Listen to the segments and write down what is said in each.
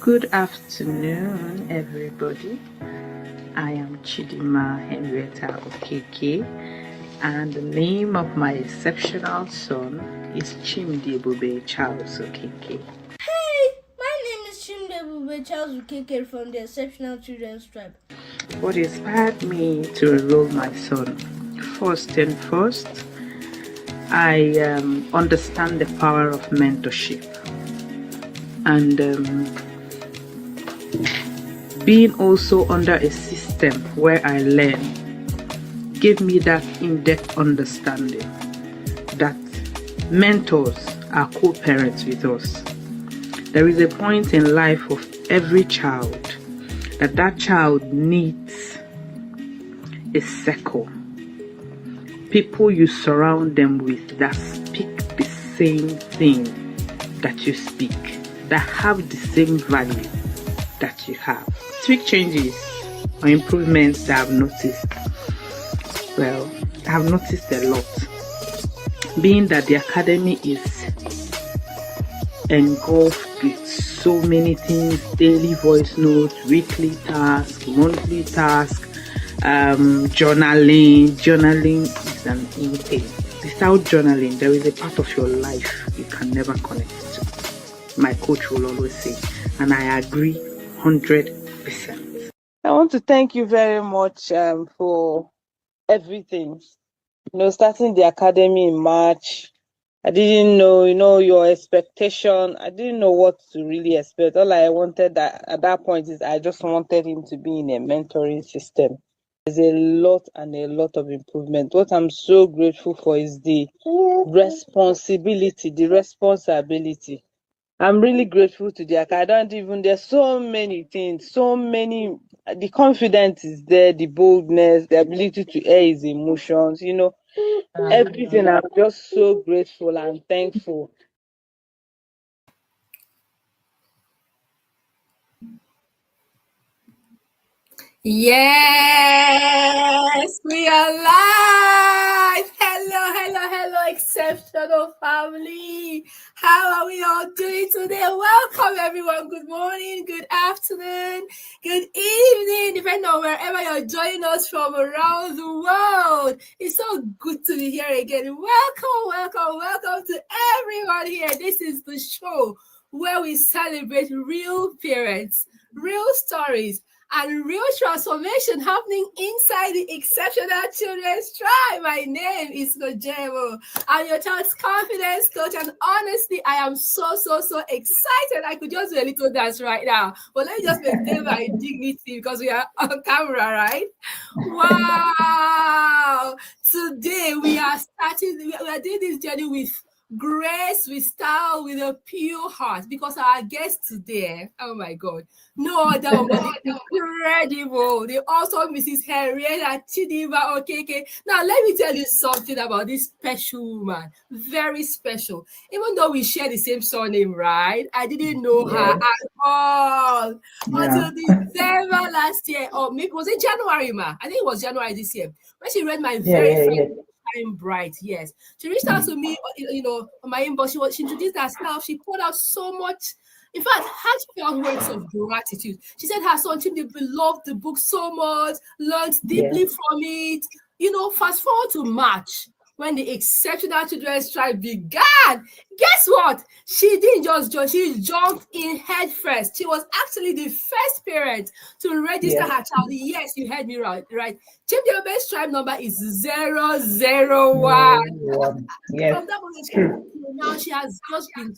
Good afternoon, everybody. I am Henrietta Okeke, and the name of my exceptional son is Chimdebube Charles Okeke. Hey, my name is Chimdebube Charles Okeke from the Exceptional Children's Tribe. What inspired me to enroll my son? First and first, I understand the power of mentorship, and being also under a system where I learn gave me that in-depth understanding that mentors are co-parents with us. There is a point in life of every child that child needs a circle, people you surround them with that speak the same thing that you speak, that have the same value that you have. Tweak changes or improvements that I've noticed. Well, I've noticed a lot. Being that the academy is engulfed with so many things, daily voice notes, weekly tasks, monthly tasks, journaling. Journaling is an in thing. Without journaling, there is a part of your life you can never connect to. My coach will always say, and I agree 100%. I want to thank you very much for everything. Starting the academy in March, I didn't know, your expectation. I didn't know what to really expect. All I wanted at that point is I just wanted him to be in a mentoring system. There's a lot of improvement. What I'm so grateful for is the responsibility. I'm really grateful to the academy. There's so many things, the confidence is there, the boldness, the ability to air his emotions, everything. I'm just so grateful and thankful. Yes, we are live. Hello, exceptional family. How are we all doing today? Welcome, everyone. Good morning, good afternoon, good evening, depending on wherever you're joining us from around the world. It's so good to be here again. Welcome to everyone here. This is the show where we celebrate real parents, real stories, and real transformation happening inside the Exceptional Children's Tribe. My name is Nojemo. I'm your child's confidence coach, and honestly, I am so excited. I could just do a little dance right now, but let me just maintain my dignity because we are on camera, right? Wow! Today we are doing this journey with grace, with style, with a pure heart, because our guest today, oh my God, no other but the incredible, the awesome Mrs. Henrietta Okeke. Now, let me tell you something about this special woman. Very special. Even though we share the same surname, right? I didn't know her at all until December last year, or maybe was it January, ma? I think it was January this year when she read my very first Shine Bright. Yes, she reached out to me, on my inbox. She introduced herself. She poured out so much. In fact, heartfelt words of gratitude. She said her son Chimdi loved the book so much, learned deeply from it. Fast forward to March, when the Exceptional Children's Tribe began. Guess what? She didn't just join, she jumped in head first. She was actually the first parent to register her child. Yes, you heard me right. Chimdiobe's tribe number is 001. Yes. From that moment, now she has just been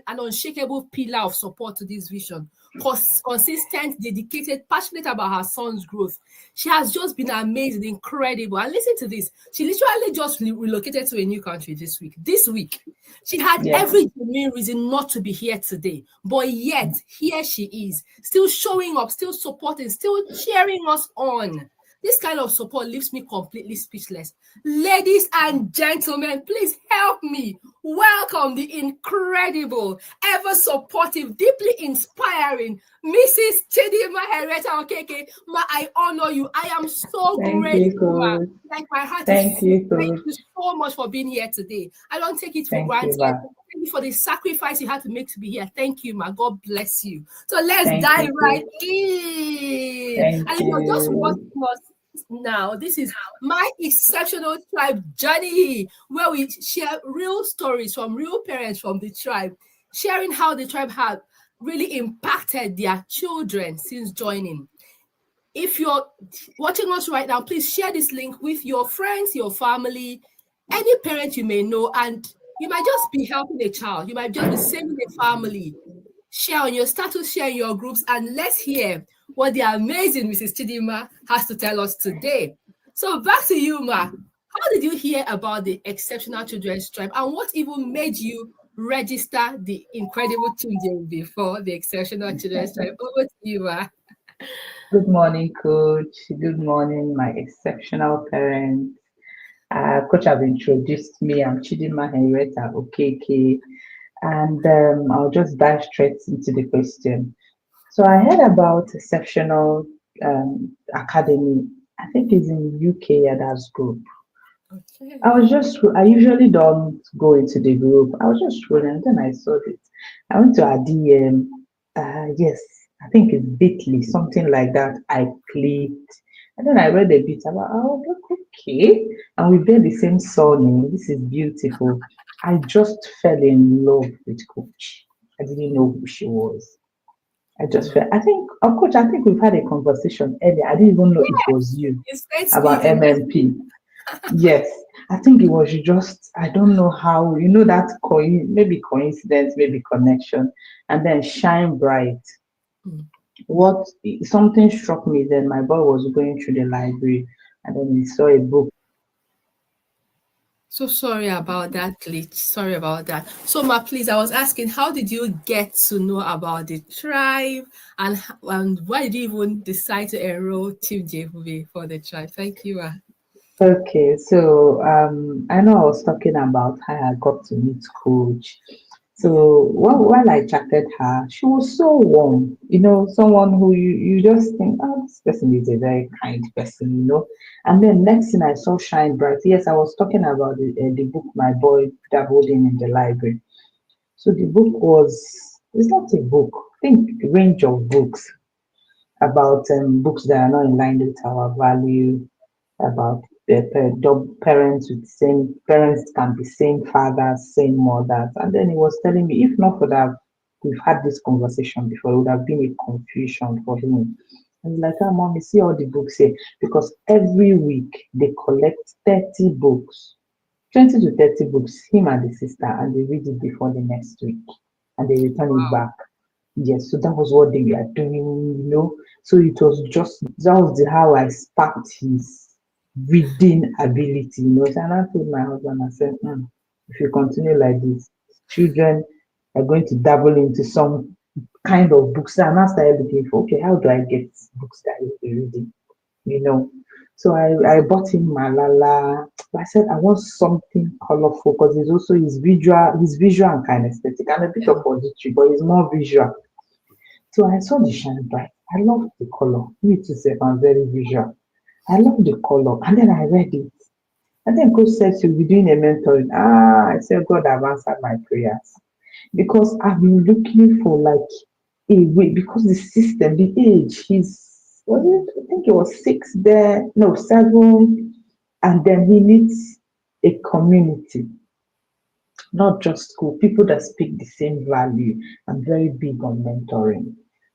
an unshakable pillar of support to this vision. Consistent, dedicated, passionate about her son's growth. She has just been amazing, incredible. And listen to this. She literally just relocated to a new country this week. She had every genuine reason not to be here today. But yet, here she is, still showing up, still supporting, still cheering us on. This kind of support leaves me completely speechless. Ladies and gentlemen, please help me welcome the incredible, ever supportive, deeply inspiring Mrs. Chidima Henrietta Okeke. Ma, I honor you. I am so Thank grateful, you, ma. Coach. Like my heart is Thank full. you, Thank Coach. you so much for being here today. I don't take it for Thank you, granted. Ma. Thank you for the sacrifice you had to make to be here. Thank you, ma. God bless you. So let's Thank dive you, right Coach. in. Thank And just you. watching us now. This is my exceptional tribe journey, where we share real stories from real parents from the tribe, sharing how the tribe had really impacted their children since joining. If you're watching us right now, please share this link with your friends, your family, any parent you may know, and you might just be helping a child. You might just be saving a family. Share on your status, share in your groups, and let's hear what the amazing Mrs. Chidima has to tell us today. So back to you, Ma. How did you hear about the Exceptional Children's Tribe, and what even made you register the incredible children before the Exceptional Children's Tribe? Over to you, Ma. Good morning, Coach. Good morning, my exceptional parents. Coach have introduced me. I'm Chidima Henrietta Okeke, and I'll just dive straight into the question. So I heard about Exceptional Academy. I think it's in UK at that group. Okay. I usually don't go into the group. I was just scrolling and then I saw it. I went to our DM. Yes, I think it's Bitly, something like that. I clicked and then I read a bit about, oh, look, okay. And we bear the same surname. This is beautiful. I just fell in love with Coach. I didn't know who she was. I just felt, I think, Coach, I think we've had a conversation earlier. I didn't even know it was you You sent me about the MMP. Yes, I think it was just, I don't know how, that maybe coincidence, maybe connection, and then shine bright. message. What Something struck me then. My boy was going through the library and then he saw a book. So sorry about that glitch. Sorry about that. So, Ma, please, I was asking, how did you get to know about the tribe, and why did you even decide to enroll Team JVB for the tribe? Thank you, Ma. Okay, so I know I was talking about how I got to meet Coach. Yeah. So while I chatted her, she was so warm, someone who you just think, oh, this person is a very kind person. And then next thing I saw shine bright. Yes, I was talking about the book my boy dabbled in the library. So the book it's not a book, I think a range of books about books that are not in line with our value, about parents with same parents can be same fathers, same mothers. And then he was telling me, if not for that, we've had this conversation before, it would have been a confusion for him. And he's like, oh, mom, you see all the books here? Because every week they collect 30 books, 20 to 30 books, him and the sister, and they read it before the next week and they return it back. Yes, so that was what they were doing. So it was just that was how I sparked his reading ability. So and I told my husband, I said, if you continue like this, children are going to dabble into some kind of books. And I started looking for, okay, how do I get books that he'll be reading? you know. So I bought him Malala. I said I want something colorful because he's also he's visual and kind of aesthetic and a bit of auditory, but he's more visual. So I saw the shine bright. I love the color. Me too, sef, I'm very visual. I love the color. And then I read it. And then coach said she'll be doing a mentoring. I said, God have answered my prayers. Because I've been looking for like a way, because the system, the age, was it, I think it was 6 there, no, 7, and then he needs a community, not just school, people that speak the same value. I'm very big on mentoring.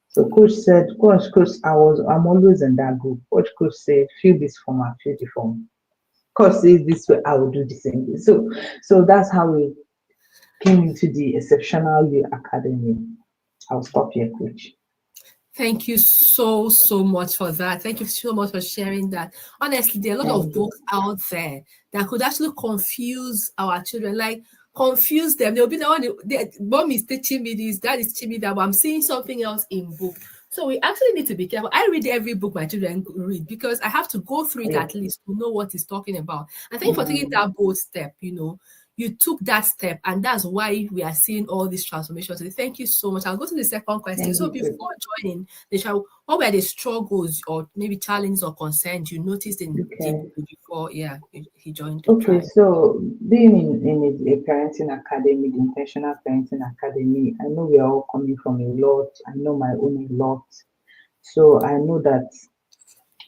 So coach said, coach, I'm always in that group. Coach said, fill this form and fill the form. Coach says this way, I will do the same thing. So that's how we came into the Exceptional Youth Academy. I'll stop here, coach. Thank you so, so much for that. Thank you so much for sharing that. Honestly, there are a lot of Thank you. books out there that could actually confuse our children, like confuse them. They'll be the one, mom is teaching me this, dad is teaching me that, but I'm seeing something else in book. So we actually need to be careful. I read every book my children read because I have to go through it Yeah. at least to know what it's talking about. And thank you for taking Mm, that bold step, you took that step, and that's why we are seeing all these transformations. So thank you so much. I'll go to the second question. Thank So you too. before joining the show, what were the struggles or maybe challenges or concerns you noticed in Okay. before he joined the Okay, tribe? so being in a parenting academy, the intentional parenting academy, I know we are all coming from a lot. I know my own a lot. So I know that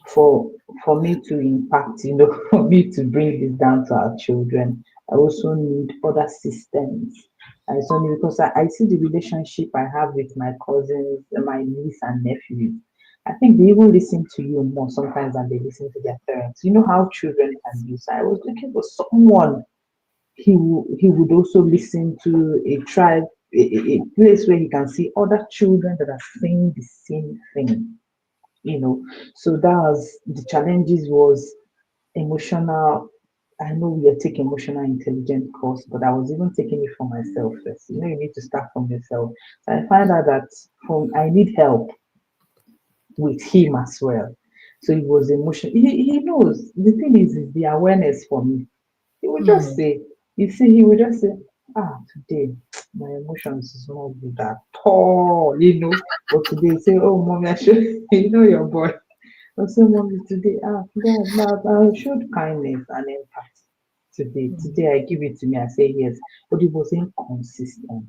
for for me to impact, for me to bring this down to our children, I also need other systems. I also need because I see the relationship I have with my cousins, my niece and nephews. I think they even listen to you more sometimes than they listen to their parents. You know how children can be. So I was looking for someone he would also listen to a tribe, a place where he can see other children that are saying the same thing. you know so that was the challenges was emotional. I know we are taking emotional intelligence course, but I was even taking it for myself first. You need to start from yourself. So I find out that I need help with him as well. So it was emotion. He knows. The thing is the awareness for me. He would just Hmm. say, you see, he would just say, today my emotions is not good at all. But today say, oh mommy, I should your boy. I say, mommy, today, God, I showed kindness and empathy today. Today I give it to me, I say yes. But it was inconsistent.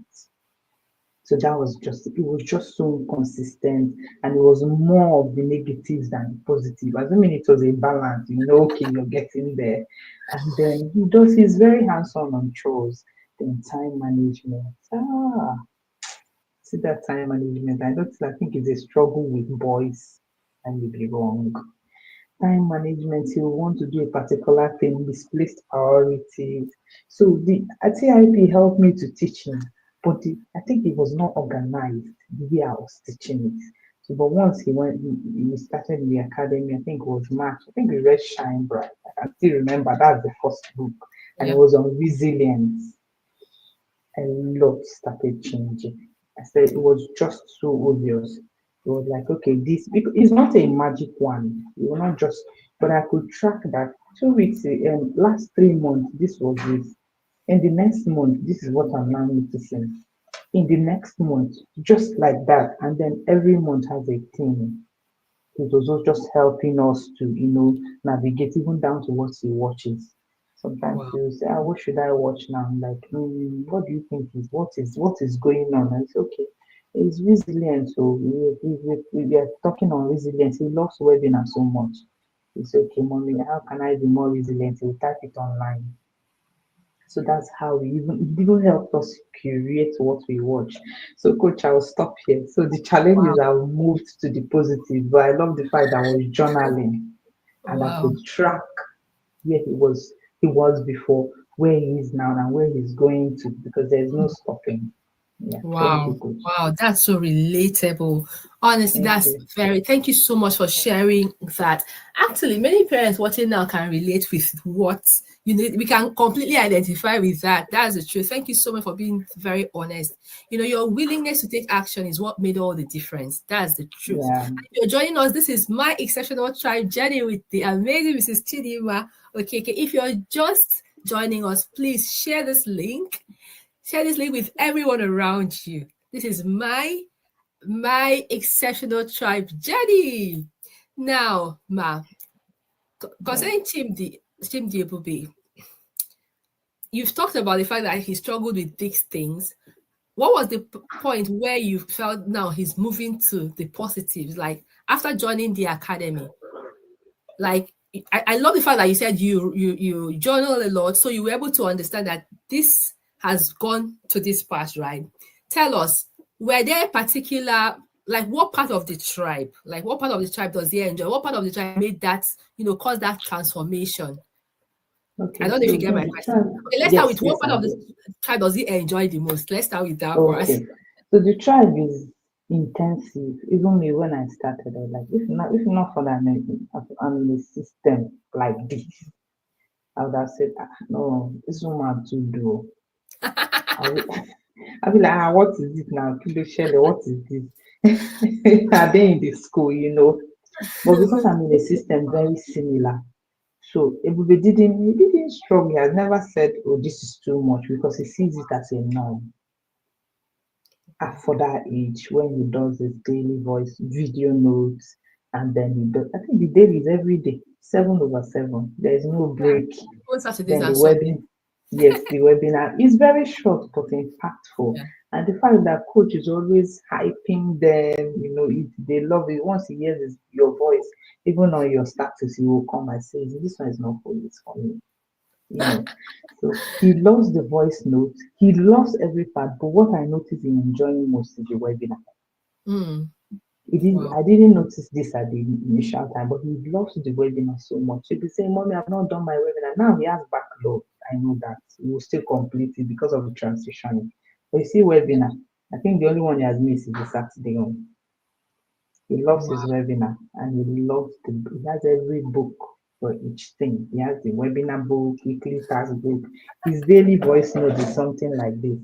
So it was just so inconsistent, and it was more of the negatives than the positive. Assuming it was a balance, okay, you're getting there. And then he's very hands-on on chores, then time management. See that time management. I think it's a struggle with boys. I may be wrong. Time management, you want to do a particular thing, misplaced priorities. So the TIP helped me to teach him, but I think it was not organized the way I was teaching it. So, but once he started in the academy, I think it was March. I think we read Shine Bright. I can still remember that's the first book, and it Yeah. was on resilience. A lot started changing. I said it was just so obvious. It was like, okay, this it's not a magic one. You will not just, but I could track that 2 weeks, last 3 months, this was this. In the next month, this is what I'm now noticing. In the next month, just like that. And then every month has a theme. It was also just helping us to, navigate even down to what he watches. Sometimes Wow. he'll say, what should I watch now? I'm like, what do you think what is going on? And it's okay. It's resilience. So we are talking on resilience. He loves webinar so much. It's okay, mommy. How can I be more resilient? He'll type it online. So that's how it even helped us curate what we watch. So, coach, I'll stop here. So the challenge Wow. is I've moved to the positive, but I love the fact that I was journaling and I Wow. could track where he was before, where he is now, and where he's going to, because there's no stopping. Yeah, thank you, Wow. coach. Wow. That's so relatable. Honestly, Thank that's you. thank you so much for sharing that. Actually, many parents watching now can relate with what you need. We can completely identify with that. That's the truth. Thank you so much for being very honest. Your willingness to take action is what made all the difference. That's the truth. Yeah, And if you're joining us, this is my exceptional tribe journey with the amazing Mrs. Chidima. Okay. If you're just joining us, please share this link. Share this link with everyone around you. This is my exceptional tribe journey. Now, yeah. concerning Chimdi Ebube, you've talked about the fact that he struggled with these things. What was the point where you felt now he's moving to the positives? Like after joining the academy, like I love the fact that you said you journal a lot, so you were able to understand that this has gone to this path, right? Tell us, were there particular, like what part of the tribe, does he enjoy? What part of the tribe made that, cause that transformation? I Okay, don't know if you so get my then the question. tribe. Okay, let's start Yes, with what yes, part I of the do. tribe does he enjoy the most? Let's start with that part. Okay. So the tribe is intensive. Even me when I started, I was like, if not for that, I'm in a system like this, I would have said, no, this woman too do. I'll be, I'll be like, what is it now? Kilo Shele, what is this? Are they in the school? But because I'm in a system very similar, So Ebube he didn't struggle. He has never said, "Oh, this is too much," because he sees it as a norm for that age when he does his daily voice video notes, and then he does. I think the daily is every day, 7/7. There is no Yeah. break. Both Saturdays Then the and Sundays. wedding, yes, the webinar is very short but impactful. Yeah. And the fact that coach is always hyping them, they love it. Once he hears your voice, even on your status, he will come and say, "This one is not for you, it's for me." You know. So he loves the voice note. He loves every part. But what I notice he enjoying most is the webinar. Mm. Didn't, Wow. I didn't notice this at the initial time, but he loves the webinar so much. He'll be saying, "Mommy, I've not done my webinar." Now he has backlog. I know that. He will still complete it because of the transition. But you see, webinar, I think the only one he has missed is the Saturday one. He loves Wow. his webinar and he has every book for each thing. He has the webinar book, weekly task book. His daily voice note is something like this.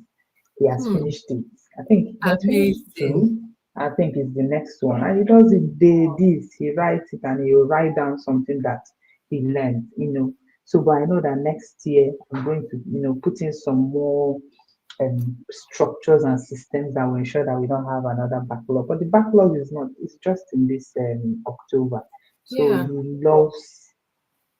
He has Hmm. finished it. I think he has finished Amazing. two. I think it's the next one. And he does it this. He writes it and he'll write down something that he learned. So but I know that next year I'm going to, put in some more structures and systems that will ensure that we don't have another backlog. But the backlog is not, it's just in this October. So Yeah. he loves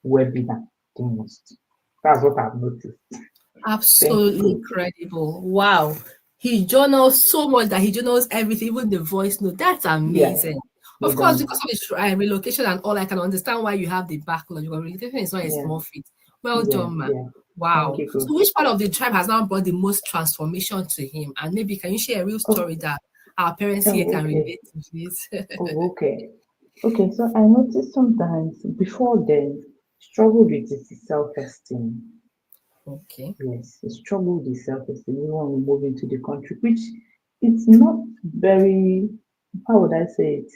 webinar the most. That's what I've noticed. Thank you, Absolutely coach. incredible. Wow. He journals so much that he journals everything, even the voice note. That's Yeah, amazing. he Of course, does. because of the relocation and all, I can understand why you have the backlog. Because relocation is not a Yeah, small feat. Well yeah, done, man. yeah. Thank Wow. you, So, coach. which part of the tribe has now brought the most transformation to him? And maybe can you share a real Oh, story that our parents here oh, can okay. relate to, please? Oh, okay. Okay, so I noticed sometimes before then, struggled with his self-esteem. Okay. Yes, he struggled with self-esteem even when we move into the country, which it's not very, how would I say it?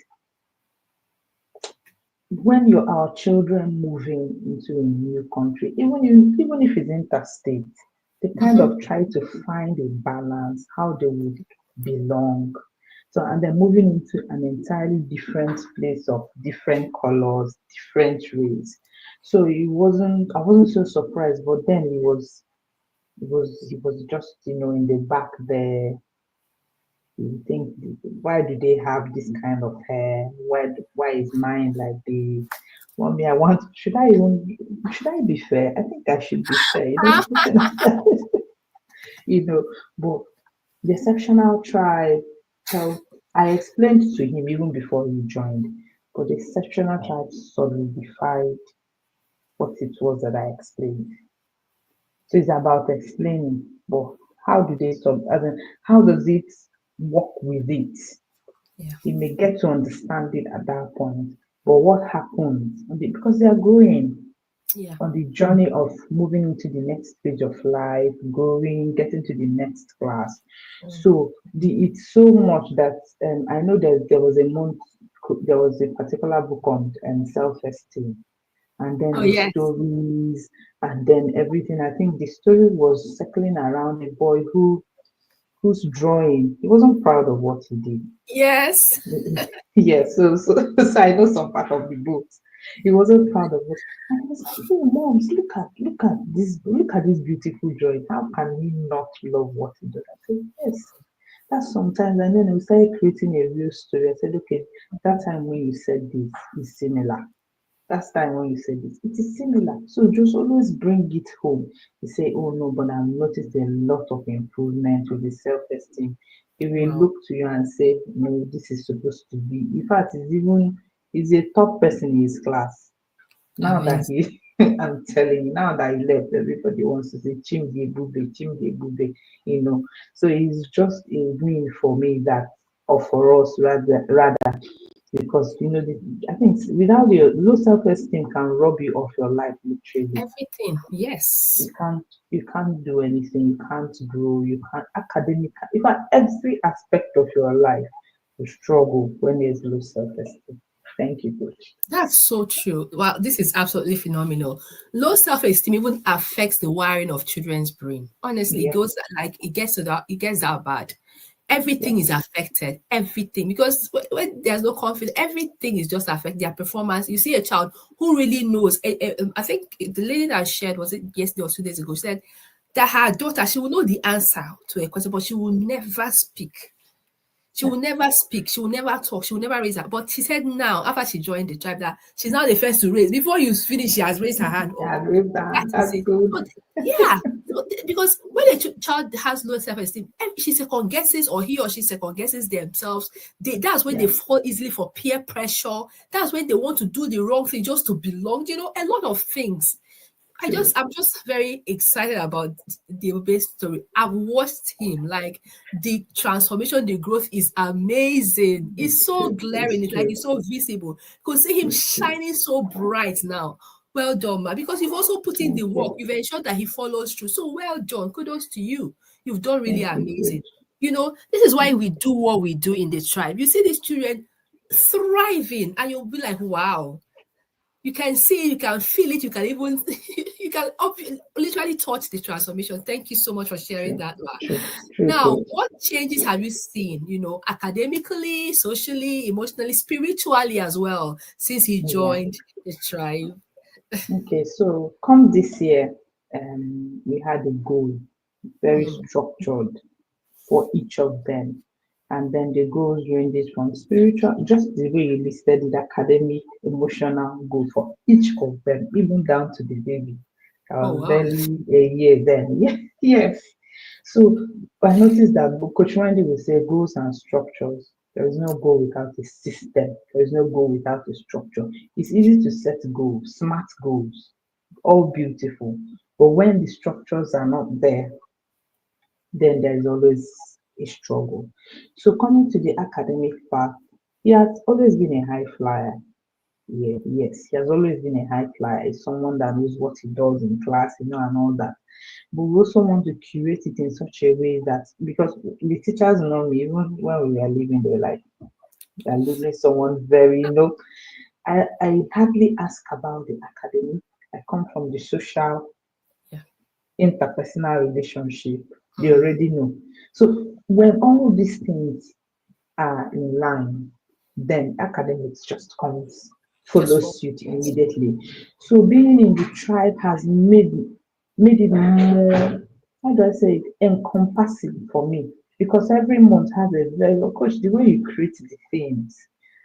When you're our children moving into a new country, even if it's interstate, they kind Mm-hmm. of try to find a balance, how they would belong. So, and then moving into an entirely different place of different colors, different race. So I wasn't so surprised, but then he was just, in the back there. You think, why do they have this kind of hair? Why is mine like this? Well, me, should I be fair? I think I should be fair. You know, but the exceptional tribe helped. I explained to him even before he joined, but the exceptional tribe solidified what it was that I explained. So it's about explaining, but how do they as in, how does it work with it? Yeah. You may get to understand it at that point. But what happens? Because they are growing Yeah. on the journey of moving into the next stage of life, growing, getting to the next class. Mm. So it's so much that I know that there was a particular book on self-esteem, and then Oh, the yes. stories, and then everything. I think the story was circling around a boy whose drawing he wasn't proud of what he did. Yes. Yes, so I know some part of the book. He wasn't proud of it. And he was like, "Oh, moms, look at this beautiful drawing. How can he not love what he does?" I said, "Yes, that's sometimes." And then we started creating a real story. I said, "Okay, that time when you said this is similar. That's time when you said this, it is similar. So just always bring it home." You say, "Oh no, but I've noticed a lot of improvement with the self-esteem." He will Wow. look to you and say, "No, this is supposed to be." In fact, he's a top person in his class. Now that Amazing. he I'm telling you, now that he left, everybody wants to say Chimdi Bube, Chimdi Bube, you know. So it's just a win for me that or for us rather because I think without your low self-esteem can rob you of your life literally. Everything. Yes. You can't do anything, you can't grow, you can't academic, in fact every aspect of your life you struggle when there's low self-esteem. Thank you, coach. That's so true. Wow, this is absolutely phenomenal. Low self-esteem even affects the wiring of children's brain. Honestly, it Yeah, goes like it gets that bad. everything is affected. Everything, because when there's no confidence, everything is just affect their performance. You see a child who really knows. I think the lady that shared, was it yesterday or 2 days ago, said that her daughter, she will know the answer to a question, but she will never speak. She will never speak. She will never talk. She will never raise her. But she said now, after she joined the tribe, that she's now the first to raise. Before you finish, she has raised her hand up. Yeah, with That that, is that's it. good. But yeah, because when a child has low self-esteem, she second guesses, or he or she second guesses themselves. That's when they Yeah, fall easily for peer pressure. That's when they want to do the wrong thing just to belong. A lot of things. true. I'm just very excited about the Obey story. I've watched him, like the transformation, the growth is amazing. It's It's so true. glaring, It's it's like true. it's so visible. You could see him It's true. shining so bright now. Well done, ma, because you've also put in the Thank work, you. you've ensured that he follows through. So well done, kudos to you. You've done really Thank you, amazing. coach. This is why we do what we do in the tribe. You see these children thriving, and you'll be like, wow, you can see it, you can feel it, you can even you can literally touch the transformation. Thank you so much for sharing True. that, Ma. True. True, Now, coach. what changes have you seen, academically, socially, emotionally, spiritually as well, since you Yeah. joined the tribe? Okay, so come this year, we had a goal, very Hmm. structured for each of them. And then the goals ranges from spiritual, just the way you listed it, academic, emotional goal for each of them, even down to the baby. I Oh was wow. barely a year then. Yes. So I noticed that Coach Wendy will say goals and structures. There is no goal without a system. There is no goal without a structure. It's easy to set goals, smart goals, all beautiful. But when the structures are not there, then there is always a struggle. So coming to the academic part, he has always been a high flyer. Yeah, yes, he has always been a high flyer. He's someone that knows what he does in class, and all that. But we also want to curate it in such a way that, because the teachers know me, even when we are leaving, they're like, they're losing someone very, I hardly ask about the academic. I come from the social, Yeah. interpersonal relationship. They Hmm. already know. So when all these things are in line, then academics just comes, Just follows for suit immediately. So being in the tribe has made it more, how do I say it, encompassing for me, because every month has a very, of course, the way you create the themes,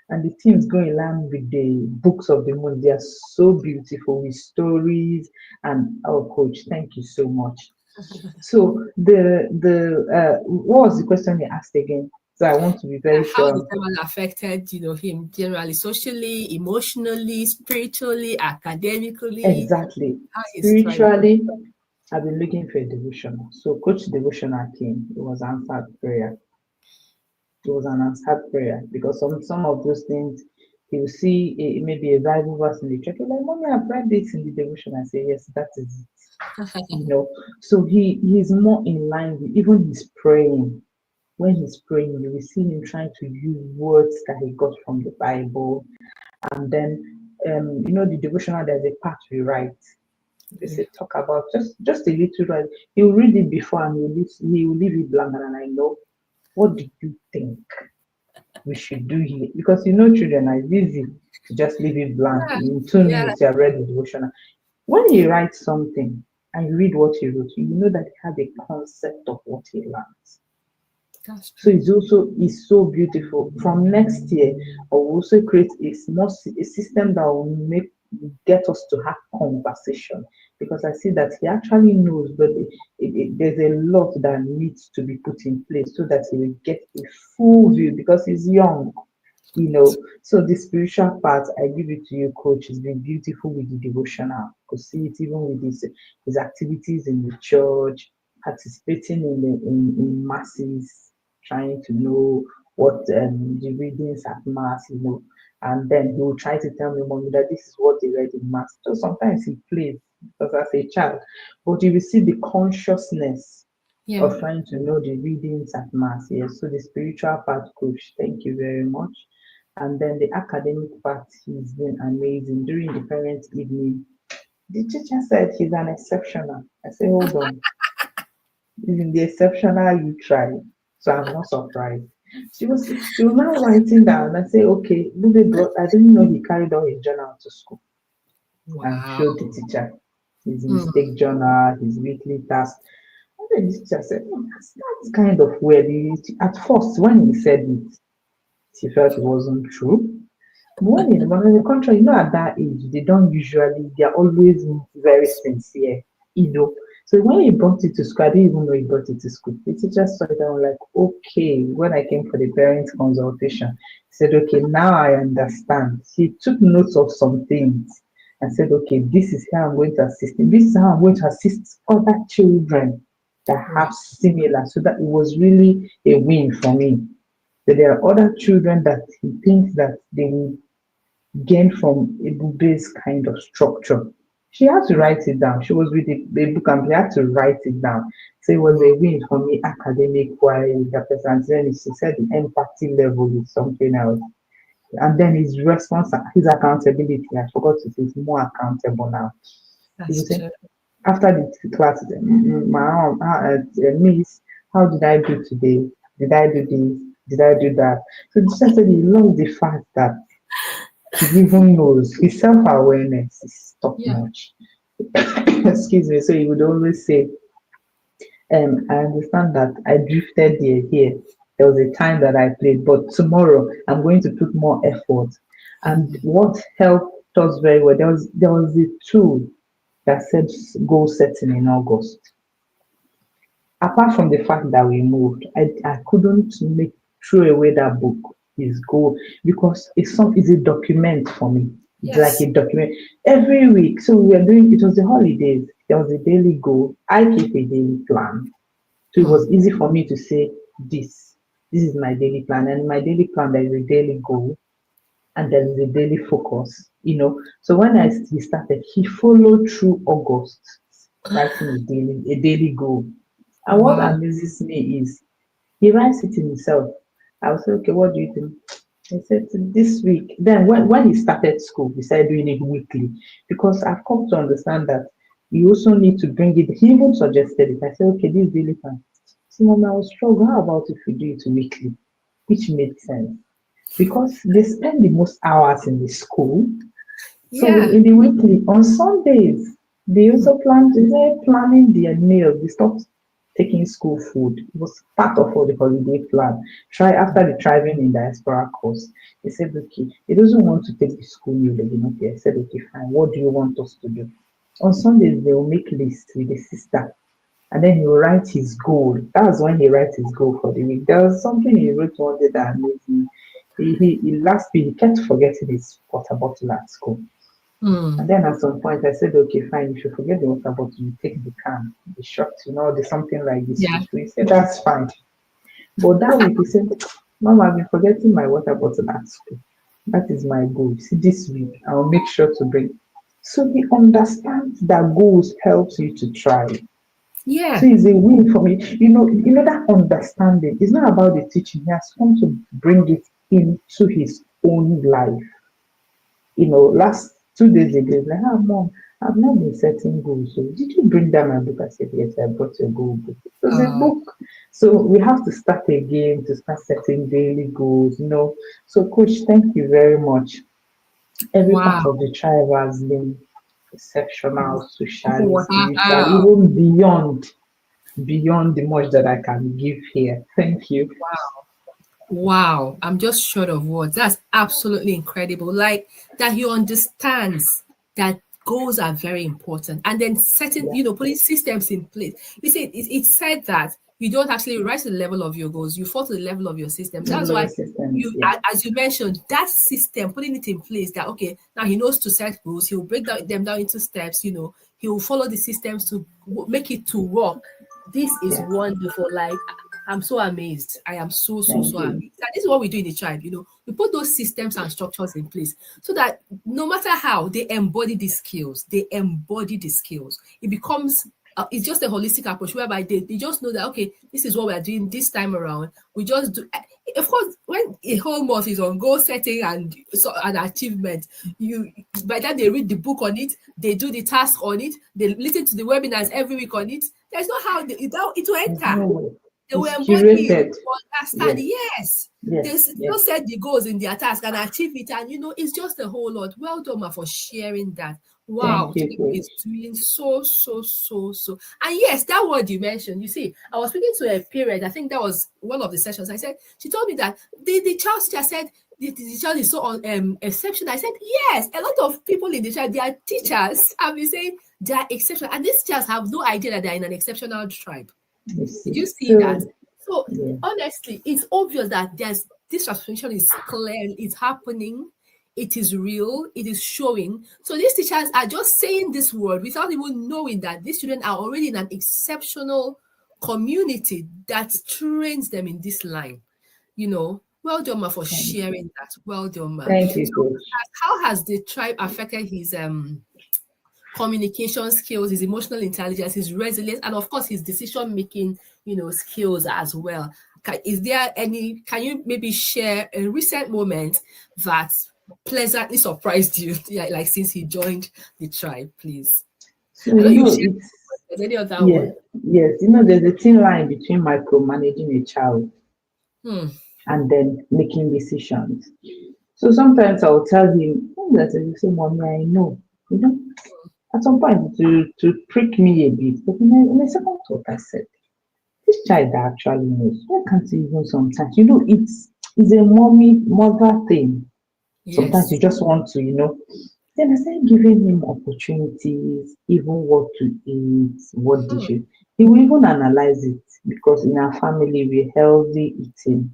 and the themes go in line with the books of the month. They are so beautiful with stories, and oh, coach, thank you so much. So what was the question you asked again? So I want to be very how the sure. time has affected, him generally, socially, emotionally, spiritually, academically, Exactly. how he's thriving. Spiritually, I've been looking for a devotional. So coach devotional came. It was answered prayer. It was an answered prayer, because some of those things you see maybe a Bible verse in the church. You're like, mommy, I've read this in the devotion. I say, yes, that is it. So he's more in line with even his praying. When he's praying, you will see him trying to use words that he got from the Bible. And then, the devotional, there's a part we write. They Yeah. say talk about just a little, right? He'll read it before and he will leave it blank, and I know, what do you think we should do here? Because children are easy to just leave it blank. Yeah. In 2 minutes, Yeah. you have read the devotional. When he writes something and you read what he wrote, you know that he had a concept of what he learned. That's So true. it's so beautiful. From next year, I will also create a system that will get us to have conversation, because I see that he actually knows, but there's a lot that needs to be put in place so that he will get a full view, because he's young. So the spiritual part, I give it to you, coach. It's been beautiful with the devotional. Could see it even with his activities in the church, participating in masses, trying to know what the readings at mass, and then he will try to tell me, mommy, that this is what they read in mass. So sometimes he plays, because as a child, but you will see the consciousness Yeah. of trying to know the readings at mass. Yes, so the spiritual part, coach, thank you very much. And then the academic part, he's been amazing. During the parent evening, the teacher said he's an exceptional. I said, hold on, he's in the exceptional you try. So I'm not surprised. She was now writing down. I say, okay, Lube brought. I didn't know he carried all his journal to school and Wow. showed the teacher his Mm. mistake journal, his weekly task. And then the teacher said, "Oh, that's kind of weird." At first, when he said it, she felt it wasn't true. But on the contrary, at that age, they don't usually, they're always very sincere, you know. So when he brought it to school, I didn't even know he brought it to school. The teacher saw it and was like, okay, when I came for the parent consultation, he said, okay, now I understand. He took notes of some things and said, okay, this is how I'm going to assist him. This is how I'm going to assist other children that Wow. have similar. So that it was really a win for me. That there are other children that he thinks that they will gain from Ebube's kind of structure. She had to write it down. She was with the book and she had to write it down. So it was a win for me academic wise. The person then she said the empathy level is something else. And then his response, his accountability, I forgot to say, he's more accountable now. He That's will say, true. after the class, my miss, how did I do today? Did I do this? Did I do that? So the teacher said he loves the fact that he even knows his self-awareness is top Yeah. notch. Excuse me. So he would always say, I understand that I drifted here. There was a time that I played, but tomorrow I'm going to put more effort. And what helped us very well, there was a tool that said goal setting in August. Apart from the fact that we moved, I couldn't make throw away that book, his goal, because it's a document for me. It's like Yes. a document every week. So we were doing, it was the holidays. There was a daily goal. I keep a daily plan. So it was Mm. easy for me to say this. This is my daily plan. And in my daily plan, there is a daily goal and there is a daily focus. So when he started, he followed through August, writing a daily goal. And what Wow. amazes me is he writes it himself. I was like, okay, what do you think? He said this week. Then when he started school, he started doing it weekly because I've come to understand that you also need to bring it. He even suggested it. I said, okay, this daily plan. See, mom, I was struggle. How about if we do it weekly? Which made sense because they spend the most hours in the school. So Yeah. in the weekly, on Sundays, they also they're planning their meal. They stopped taking school food. It was part of all the holiday plan. Try after the thriving in diaspora course, they said, okay, he doesn't want to take the school meal again. Okay, I said, okay, fine. What do you want us to do? On Sundays, they will make lists with the sister and then he will write his goal. That was when he writes his goal for the week. There was something he wrote one day that amazed me. Last week he kept forgetting his water bottle at school. Mm. And then at some point I said, okay, fine, if you forget the water bottle, you take the can, the shot, there's something like this. Yeah. He said, that's fine. But that week he said, Mom, I've been forgetting my water bottle at school. That is my goal. See, this week I'll make sure to bring. So he understands that goals helps you to try. So Yeah. it's a win for me. That understanding. It's not about the teaching. He has come to bring it into his own life. Last 2 days ago, he's like, mom, I've not been setting goals. So did you bring down my book? I said, yes, I brought your goal book. It was a Uh, book. So we have to start again to start setting daily goals. So coach, thank you very much. Every part wow. of the tribe has been exceptional, socially, spiritually, Wow. even beyond the much that I can give here. Thank you. Wow. I'm just short of words. That's absolutely incredible. Like that he understands that goals are very important and then setting, Yeah, putting systems in place. You see, it said that you don't actually rise to the level of your goals, you fall to the level of your systems. That's why learning systems. Yeah, as you mentioned, that system, putting it in place that, okay, now he knows to set goals, he'll break them down into steps, he will follow the systems to make it to work. This is yeah. wonderful. Like, I'm so amazed. I am so, so, Thank so you. amazed. And this is what we do in the tribe. We put those systems and structures in place so that no matter how they embody these skills, It becomes, it's just a holistic approach whereby they just know that, okay, this is what we are doing this time around. We just do. Of course, when a whole month is on goal setting and so an achievement, by the time they read the book on it, they do the task on it, they listen to the webinars every week on it. There's no how it will There's enter. no way. They It's were modeling curated. to understand. Yes, Yes, they yes, still yes. set the goals in their task and achieve it. And it's just a whole lot. Well done, ma, for sharing that. Wow, Thank you, Chico coach. is doing so, so, so, so. And yes, that word you mentioned, you see, I was speaking to a parent. I think that was one of the sessions. I said, she told me that the child's teacher said, the child is so exceptional. I said, yes, a lot of people in the child, their teachers have been saying they are exceptional. And these teachers have no idea that they're in an exceptional tribe. You Did see. you see that? So, So yeah, honestly, it's obvious that this transformation is clear, it's happening, it is real, it is showing. So these teachers are just saying this word without even knowing that these children are already in an exceptional community that trains them in this line. Well done, ma, for thank sharing that. Well done, ma. thank you, So coach. how has the tribe affected his communication skills, his emotional intelligence, his resilience, and of course his decision making, skills as well? Can you maybe share a recent moment that pleasantly surprised you, yeah, like since he joined the tribe, please? So, I know you've shared, it's, there's any other yeah, one? yes, there's a thin line between micromanaging a child Hmm. and then making decisions. So sometimes I'll tell him, oh, that you say, Mommy, I know. You know, at some point to prick me a bit. But in the second thought, I said, this child actually knows. Why can't he even sometimes? It's a mother thing. Sometimes Yes. you just want to, Then I started giving him opportunities, even what to eat, what Hmm. dishes. He will even analyze it because in our family we're healthy eating.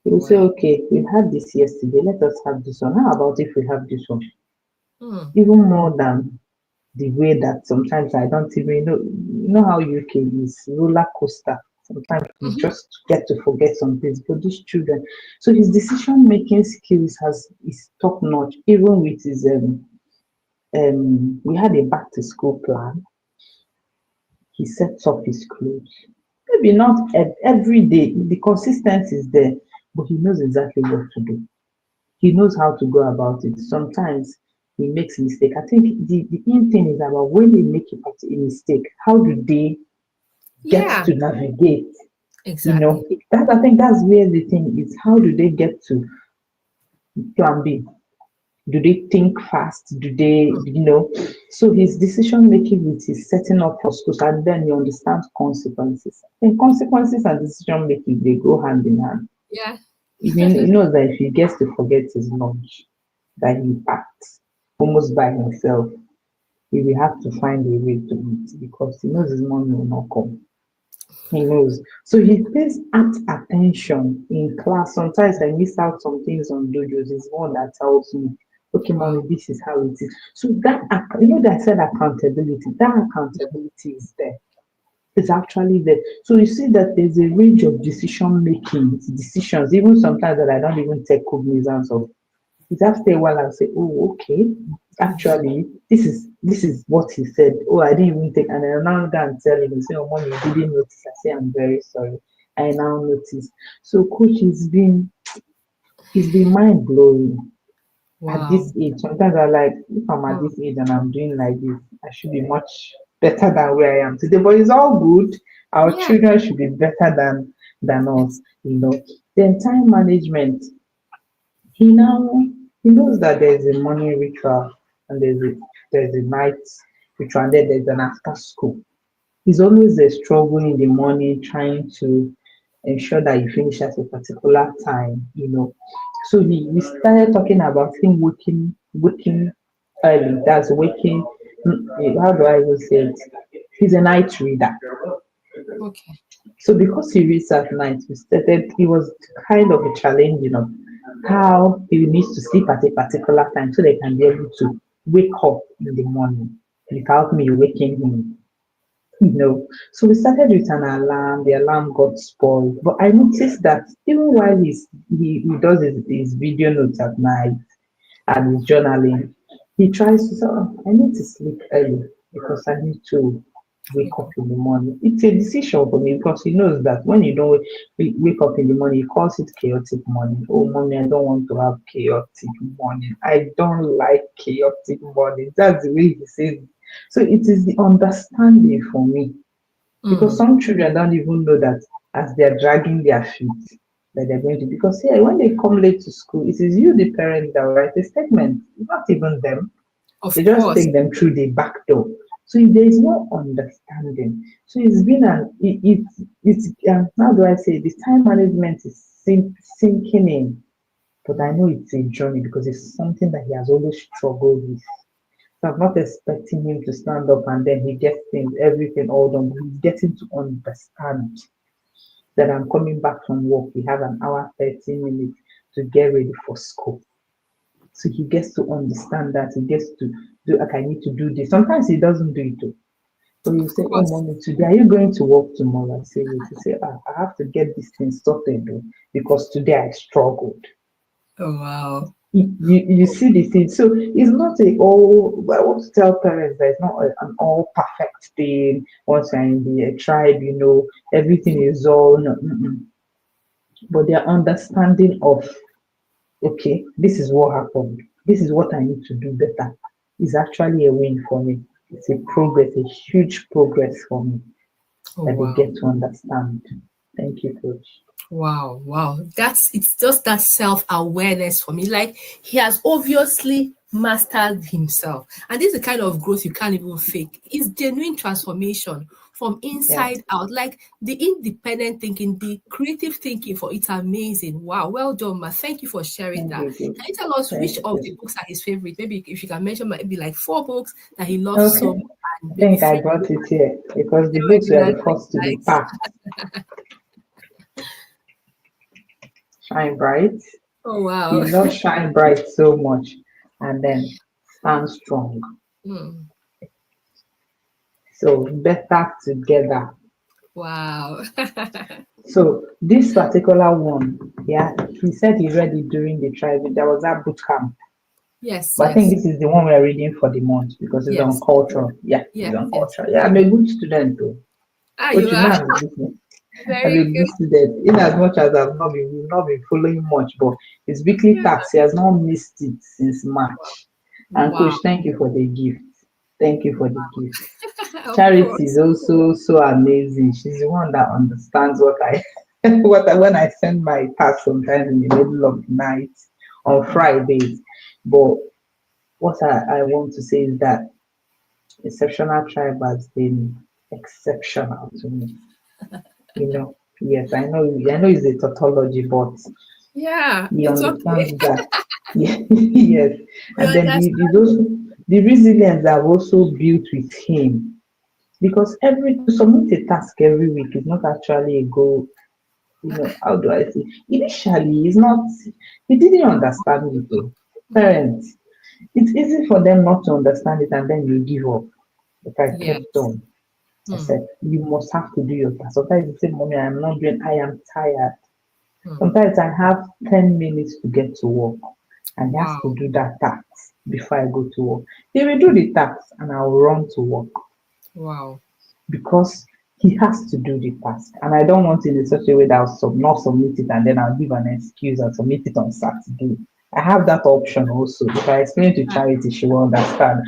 He will say, Wow. okay, we had this yesterday, let us have this one. How about if we have this one? Hmm. Even more than the way that sometimes I don't even how UK is roller coaster. Sometimes you Mhm. just get to forget some things. But these children, so his decision making skills is top notch. Even with his we had a back to school plan. He sets up his clothes. Maybe not every day. The consistency is there, but he knows exactly what to do. He knows how to go about it. Sometimes he makes mistake. I think the main thing is about when they make a mistake, how do they get Yeah, to navigate? exactly. That I think that's where the thing is. How do they get to plan B? Do they think fast? Do they, So his decision making with his setting up for schools, and then he understands consequences. And consequences and decision making, they go hand in hand. Yeah. Even he knows that if he gets to forget his lunch, that he acts almost by himself, he will have to find a way to eat because he knows his money will not come. He knows. So he pays apt attention in class. Sometimes I miss out some things on dojos. It's one that tells me, okay, mommy, Wow. this is how it is. So that, that I said accountability, that accountability is there. It's actually there. So you see that there's a range of decision making, decisions, even sometimes that I don't even take cognizance of. It's after a while I'll say, oh, okay, actually, this is what he said. Oh, I didn't even take, and I now go and tell him, say, oh, mom, you didn't notice. I say, I'm very sorry. I now notice. So, coach, it's been mind blowing at this Wow. age. Sometimes I like, if I'm at Hmm. this age and I'm doing like this, I should be much better than where I am today. But it's all good. Our Yeah. children should be better than us. Then time management. He now he knows that there's a morning ritual and there's a night ritual and then there's an after school. He's always a struggle in the morning trying to ensure that you finish at a particular time. So we started talking about him waking early. That's waking. How do I even say it? He's a night reader. Okay. So because he reads at night, it was kind of a challenge, how he needs to sleep at a particular time so they can be able to wake up in the morning without me waking him. So we started with an alarm, the alarm got spoiled. But I noticed that even while he does his video notes at night and his journaling, he tries to say, oh, I need to sleep early because I need to wake Wake up up. in the morning. It's a decision for me because he knows that when you don't wake up in the morning, he calls it chaotic morning. Oh, mommy, I don't want to have chaotic morning. I don't like chaotic morning. That's the way he says it. So it is the understanding for me because Mm. some children don't even know that as they're dragging their feet that they're going to, because yeah, when they come late to school, it is you, the parent, that will write a statement, not even them. They Of just course. take them through the back door. So if there is no understanding, so it's been it's how do I say, the time management is sinking in, but I know it's a journey because it's something that he has always struggled with. So I'm not expecting him to stand up and then he gets things, everything all done. But he's getting to understand that I'm coming back from work. We have an hour, 30 minutes to get ready for school. So he gets to understand that. He gets to do, like, I need to do this. Sometimes he doesn't do it too. So you Of say, oh, course. mommy, today, are you going to work tomorrow? I say, wait. You say, I have to get this thing sorted though, because today I struggled. Oh, wow. You see the thing. So it's not a all. I want to tell parents that it's not an all perfect thing. Once you're in the tribe, everything is all. No, mm-mm. But their understanding of, okay, this is what happened. This is what I need to do better. Is actually a win for me. It's a progress, a huge progress for me Oh, that they wow. get to understand. Thank you, coach. Wow, wow. It's just that self-awareness for me. Like he has obviously mastered himself. And this is the kind of growth you can't even fake. It's genuine transformation from Yeah, inside out. Like the independent thinking, the creative thinking for it's amazing. Wow, well done, ma. Thank you for sharing thank that. you, Can coach. you tell us Thank which you, of coach. the books are his favorite? Maybe if you can mention maybe like 4 books that he loves so Okay, much and I maybe think I three brought it here because the they were books the were ones the that first to he be likes. packed. Shine Bright. Oh He wow. loves Shine Bright so much. And then Stand Strong. Hmm. So better together. Wow. So this particular one, yeah, he said he read it during the tribe. There was that boot camp. Yes, But I think yes, this is the one we're reading for the month because it's on yes, culture. Yeah, it's yes, on yes. culture. Yeah, I'm a good student though. Ah, Coach, you you know are I'm a good student. I'm a very good. good student. In as much as we've not been following much, but his weekly Yeah. tax, he has not missed it since March. And Wow. coach, thank you for the gift. Thank you for the gift. Of Charity is course. also so amazing. She's the one that understands what I when I send my task sometimes in the middle of the night on Fridays. But what I want to say is that Exceptional Tribe has been exceptional to me. Yes, I know it's a tautology, but Yeah, he it's okay. understands that. Yes, We and then understand. the resilience I've also built with him, because every to submit a task every week is not actually a goal. How do I say? Initially, it's not. He didn't understand it though. Parents, it's easy for them not to understand it, and then you give up. But I kept Yes. on. I Hmm. said, you must have to do your task. Sometimes you say, Mommy, I'm not doing, I am tired. Hmm. Sometimes I have 10 minutes to get to work and he has Wow. to do that task before I go to work. He will do the task and I'll run to work Wow. because he has to do the task. And I don't want it in such a way that I'll not submit it and then I'll give an excuse and submit it on Saturday. I have that option also. If I explain to Charity, she will understand.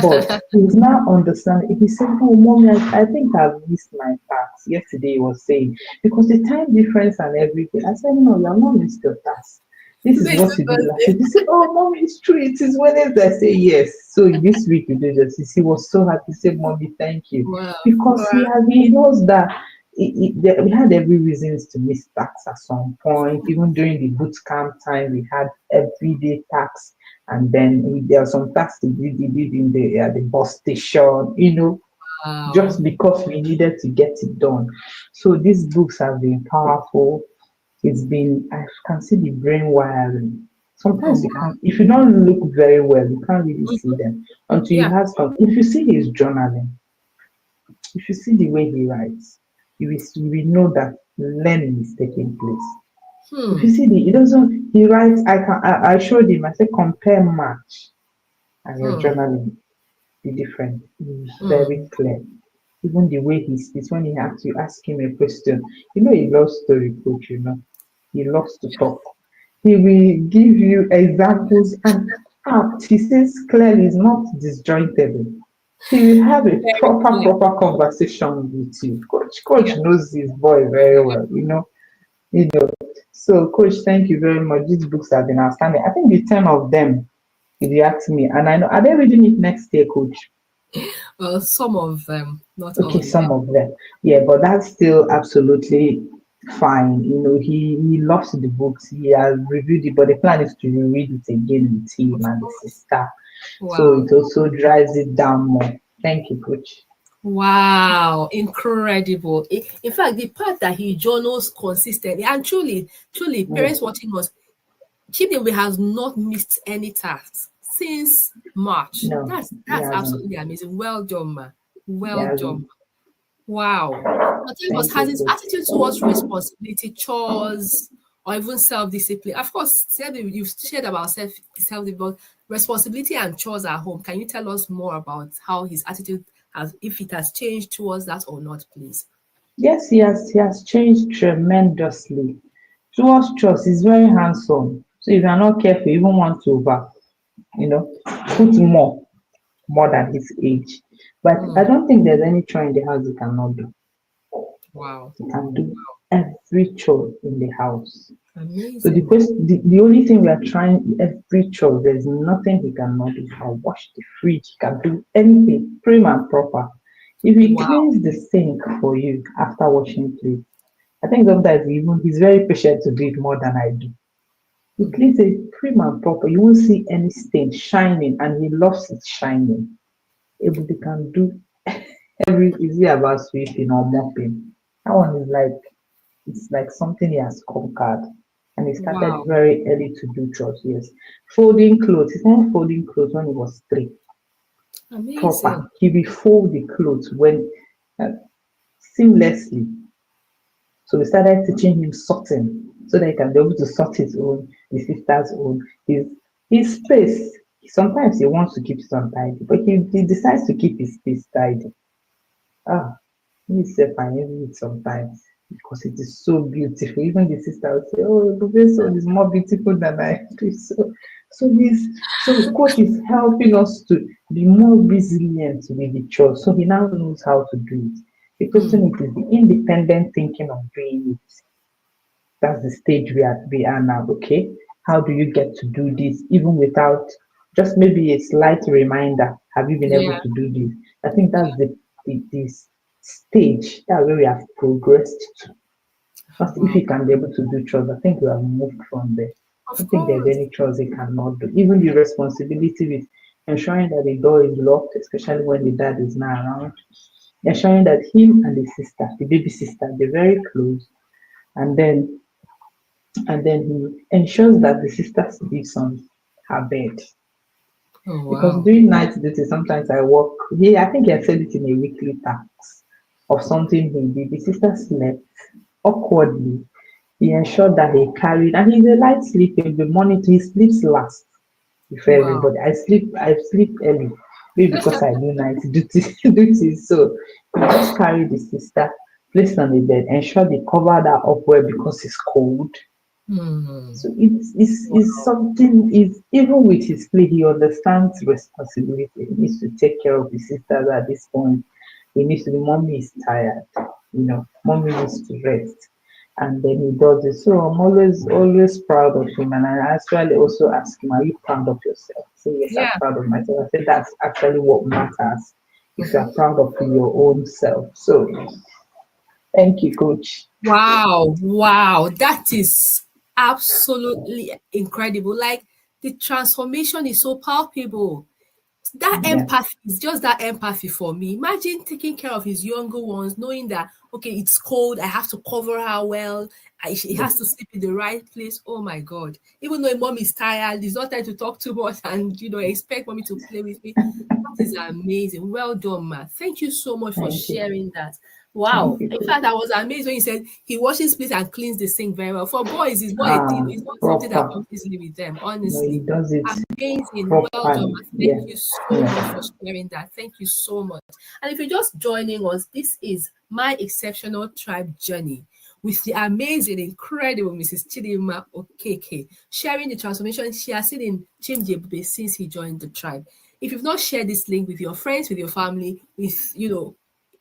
But he's now understanding. He said, "Oh, mommy, I think I've missed my task." Yesterday, he was saying, because the time difference and everything. I said, "No, you have not missed your task. This is Today is what the you did last birthday. week." He said, "Oh, mommy, it's true. It is Wednesday." I say, "Yes." So this week you did this. He was so happy. He said, "Mommy, thank you," Wow. because Wow. he knows that we had every reasons to miss tax at some point. Even during the boot camp time, we had everyday tax, and then there are some tax we did in the bus station. Just Wow. because we needed to get it done. So these books have been powerful. It's been, I can see the brain wiring. Oh Sometimes you wow. can't, if you don't look very well, you can't really see Mhm. them until you Yeah. have some. If you see his journaling, if you see the way he writes, you will know that learning is taking place. If you Hmm. see he doesn't, he writes, I showed him, I said, compare March and your Hmm. journaling, the difference is very Hmm. clear. Even the way he speaks, when he asks you ask him a question, he loves story coach. He loves to talk. He will give you examples and apt. He says clearly it's not disjointable. He will have a Very proper clever. conversation with you. Coach Yeah. knows his boy very well, you know. So, Coach, thank you very much. These books have been outstanding. I think the 10 of them, if you ask me, and I know, are they reading it next year, Coach? Well, some of them, not Okay, all of them. some of them. Yeah, but that's still absolutely fine. He loves the books. He has reviewed it, but the plan is to reread it again with him Of and the course. sister. So Wow. it also drives it down more. Thank you, Coach. Wow, incredible. In fact, the part that he journals consistently, and truly, Yeah, parents watching us, Chidinwe has not missed any tasks since March. no, he That's hasn't. absolutely amazing. Well done, ma. He Well done. hasn't. Wow. Now tell us, Thank has you, his Coach. attitude towards responsibility, chores, or even self-discipline? Of course, you've shared about self responsibility and chores at home. Can you tell us more about how his attitude has, if it has changed towards that or not, please? Yes, he has changed tremendously. Towards trust, he's very handsome. So if you're not careful, you even want to you know, put more than his age. But I Mm, don't think there's any chore in the house he cannot do. wow. He can do every chore in the house. So the Amazing. question, the only thing we are trying every chore, there's nothing he cannot do. He can wash the fridge, he can do anything prim and proper. If he Wow. cleans the sink for you after washing plates, I think sometimes he's very patient to do it more than I do. He Mm, cleans it prim and proper. You won't see any stain shining, and he loves it shining. Able he can do every easy about sweeping or mopping. That one is like it's like something he has conquered. And he started wow. very early to do chores, yes. Folding clothes. He started folding clothes when he was 3. Amazing. Proper. He will fold the clothes when uh, seamlessly. So we started teaching him sorting so that he can be able to sort his own, his sister's own, his space. Sometimes he wants to keep it untidy, but he decides to keep his space tidy. Ah, me sef I envy it sometimes because it is so beautiful. Even the sister will say, "Oh, Professor is more beautiful than I do." So coach is helping us to be more resilient with the chores. So he now knows how to do it. The question Mm, is the independent thinking of doing it. That's the stage we are now. Okay, how do you get to do this even without just maybe a slight reminder? Have you been able yeah. to do this? I think that's this stage that where we have progressed to. But if Wow. you can be able to do chores, I think we have moved from there. I Of don't think there's course. any chores he cannot do. Even the responsibility with ensuring that the door is locked, especially when the dad is not around, ensuring that him and the sister, the baby sister, they're very close, and then he ensures that the sister sleeps on her bed. Oh, Because wow. during night duty, sometimes I work. I think he had said it in a weekly task of something he did. The sister slept awkwardly. He ensured that he carried, and he's a light sleeper. In the morning, he sleeps last before Wow. everybody. I sleep early, maybe because I do night duty duties. So he just carried the sister, placed on the bed, ensure they covered her up well because it's cold. Hmm. So it's Wow. something is even with his play, he understands responsibility. He needs to take care of his sisters at this point. He needs to be mommy is tired, mommy needs to rest. And then he does it. So I'm always proud of him. And I actually also ask him, are you proud of yourself? Say yes, I'm Yeah. proud of myself. I say that's actually what matters if you are Mhm. proud of your own self. So thank you, coach. Wow. Wow. That is absolutely incredible. Like the transformation is so palpable. That Yeah. empathy is just that empathy for me. Imagine taking care of his younger ones, knowing that okay, it's cold, I have to cover her well, she has to sleep in the right place. Oh my god! Even though mom is tired, it's not time to talk too much, and expect mommy to play with me. That is amazing. Well done, ma. Thank you so much for Thank you. sharing that. Thank Wow. you, In coach. fact, I was amazed when you said he washes plates and cleans the sink very well. For boys, it's not a thing. Ah, It's not something that proper. comes easily with them, No, he honestly. does it Amazing. Well done, properly. ma. Thank Yeah. you so much Yeah. for sharing that. Thank you so much. And if you're just joining us, this is my exceptional tribe journey with the amazing, incredible Mrs. Chidima Okeke, sharing the transformation she has seen in Chimjebube since he joined the tribe. If you've not shared this link with your friends, with your family, with,